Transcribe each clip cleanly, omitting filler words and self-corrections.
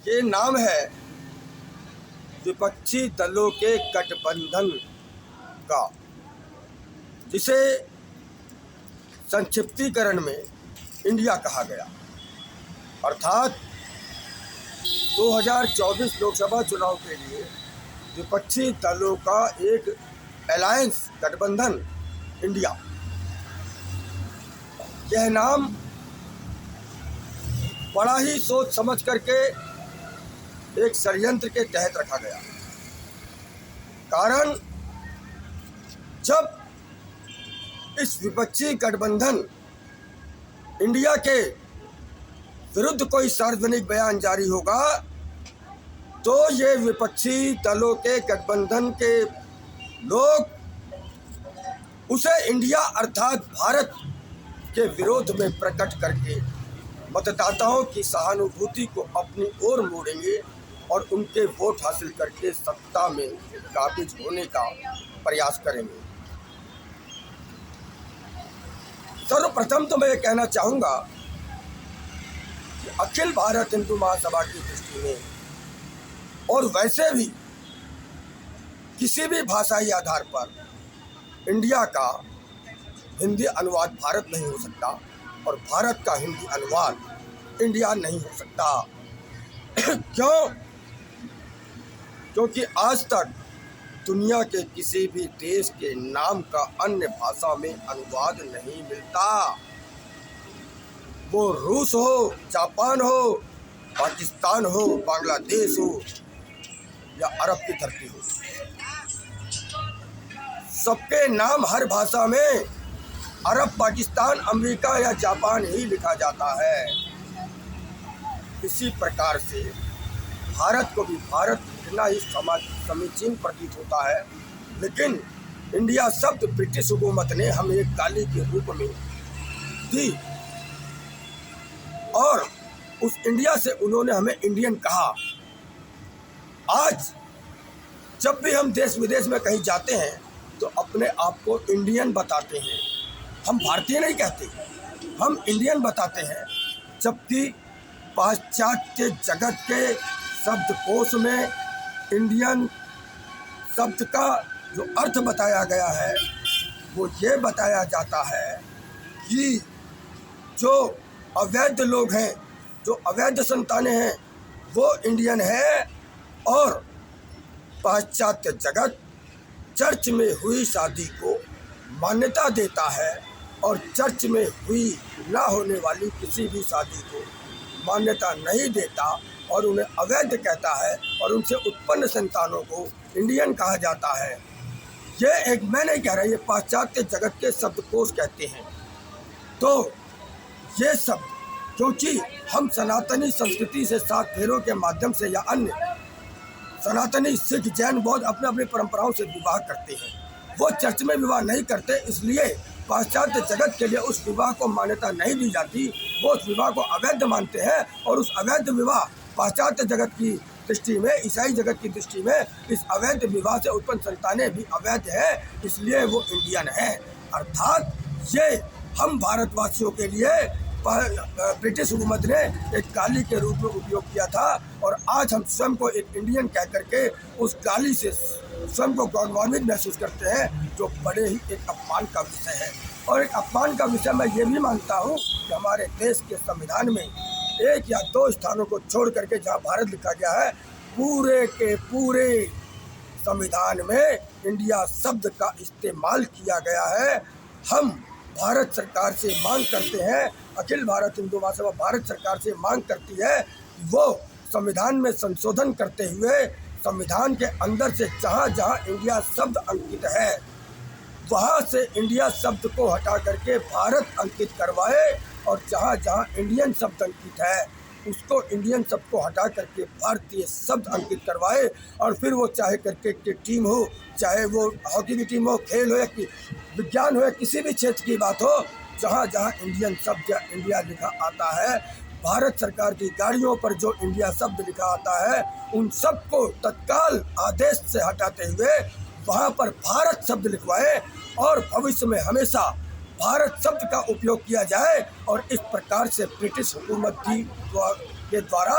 के नाम है विपक्षी दलों के गठबंधन का, जिसे संक्षिप्तीकरण में इंडिया कहा गया। अर्थात 2024 लोकसभा चुनाव के लिए विपक्षी दलों का एक अलायंस गठबंधन इंडिया, यह नाम बड़ा ही सोच समझ करके एक षड्यंत्र के तहत रखा गया। कारण, जब इस विपक्षी गठबंधन इंडिया के विरुद्ध कोई सार्वजनिक बयान जारी होगा तो ये विपक्षी दलों के गठबंधन के लोग उसे इंडिया अर्थात भारत के विरोध में प्रकट करके मतदाताओं की सहानुभूति को अपनी ओर मोड़ेंगे और उनके वोट हासिल करके सत्ता में काबिज होने का प्रयास करेंगे। सर्वप्रथम तो मैं ये कहना चाहूँगा कि अखिल भारत हिंदू महासभा की दृष्टि में और वैसे भी किसी भी भाषाई आधार पर इंडिया का हिंदी अनुवाद भारत नहीं हो सकता और भारत का हिंदी अनुवाद इंडिया नहीं हो सकता। क्यों? क्योंकि आज तक दुनिया के किसी भी देश के नाम का अन्य भाषा में अनुवाद नहीं मिलता। वो रूस हो, जापान हो, पाकिस्तान हो, बांग्लादेश हो या अरब की धरती हो, सबके नाम हर भाषा में अरब, पाकिस्तान, अमेरिका या जापान ही लिखा जाता है। इसी प्रकार से भारत को भी भारत इतना ही समीचीन प्रतीत होता है, लेकिन इंडिया शब्द ब्रिटिश हुकूमत ने हमें एक गाली के रूप में दी और उस इंडिया से उन्होंने हमें इंडियन कहा। आज जब भी हम देश विदेश में कहीं जाते हैं तो अपने आप को इंडियन बताते हैं, हम भारतीय नहीं कहते, हम इंडियन बताते हैं। जबकि पाश्चात्य जगत के शब्दकोश में इंडियन शब्द का जो अर्थ बताया गया है वो ये बताया जाता है कि जो अवैध लोग हैं, जो अवैध संतानें हैं, वो इंडियन है। और पाश्चात्य जगत चर्च में हुई शादी को मान्यता देता है और चर्च में हुई ना होने वाली किसी भी शादी को मान्यता नहीं देता और उन्हें अवैध कहता है और उनसे उत्पन्न संतानों को इंडियन कहा जाता है। ये एक मैं नहीं कह रहा, ये पाश्चात्य जगत के शब्दकोश कहते हैं। तो ये शब्द, क्योंकि हम सनातनी संस्कृति से 7 फेरों के माध्यम से या अन्य सनातनी सिख जैन बौद्ध अपने अपनी परंपराओं से विवाह करते हैं, वो चर्च में विवाह नहीं करते, इसलिए पाश्चात्य जगत के लिए उस विवाह को मान्यता नहीं दी जाती। वो उस विवाह को अवैध मानते हैं और उस अवैध विवाह पाश्चात्य जगत की दृष्टि में, ईसाई जगत की दृष्टि में इस अवैध विवाह से उत्पन्न संतानें भी अवैध है, इसलिए वो इंडियन है। अर्थात ये हम भारतवासियों के लिए ब्रिटिश हुकूमत ने एक गाली के रूप में उपयोग किया था और आज हम स्वयं को एक इंडियन कह करके उस गाली से स्वयं को गौरवान्वित महसूस करते हैं, जो बड़े ही एक अपमान का विषय है। और एक अपमान का विषय मैं ये भी मानता हूँ कि हमारे देश के संविधान में 1 या 2 स्थानों को छोड़ करके जहाँ भारत लिखा गया है, पूरे के पूरे संविधान में इंडिया शब्द का इस्तेमाल किया गया है। हम भारत सरकार से मांग करते हैं, अखिल भारत हिंदू महासभा भारत सरकार से मांग करती है कि वो संविधान में संशोधन करते हुए संविधान के अंदर से जहाँ जहाँ इंडिया शब्द अंकित है वहाँ से इंडिया शब्द को हटा करके भारत अंकित करवाए और जहाँ जहाँ इंडियन शब्द अंकित है उसको इंडियन शब्द को हटा करके भारतीय शब्द अंकित करवाए। और फिर वो चाहे क्रिकेट की टीम हो, चाहे वो हॉकी की टीम हो, खेल हो या विज्ञान हो या किसी भी क्षेत्र की बात हो, जहाँ जहाँ इंडियन शब्द या इंडिया लिखा आता है, भारत सरकार की गाड़ियों पर जो इंडिया शब्द लिखा आता है उन सब को तत्काल आदेश से हटाते हुए वहाँ पर भारत शब्द लिखवाए और भविष्य में हमेशा भारत शब्द का उपयोग किया जाए। और इस प्रकार से ब्रिटिश हुकूमत के द्वारा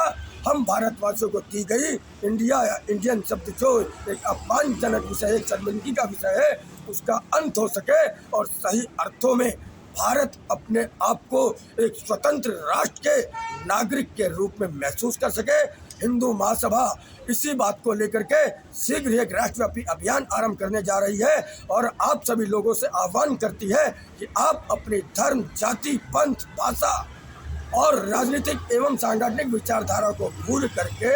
हम भारतवासियों को दी गई इंडिया या इंडियन शब्द जो एक अपमानजनक विषय, एक शर्मिंदगी का विषय है, उसका अंत हो सके और सही अर्थों में भारत अपने आप को एक स्वतंत्र राष्ट्र के नागरिक के रूप में महसूस कर सके। हिंदू महासभा इसी बात को लेकर के शीघ्र एक राष्ट्रव्यापी अभियान आरंभ करने जा रही है और आप सभी लोगों से आह्वान करती है कि आप अपनी धर्म, जाति, पंथ, भाषा और राजनीतिक एवं सांगठनिक विचारधारा को भूल करके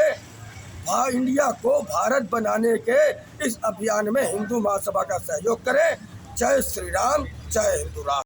इंडिया को भारत बनाने के इस अभियान में हिंदू महासभा का सहयोग करें। जय श्री राम, जय हिंदू राष्ट्र।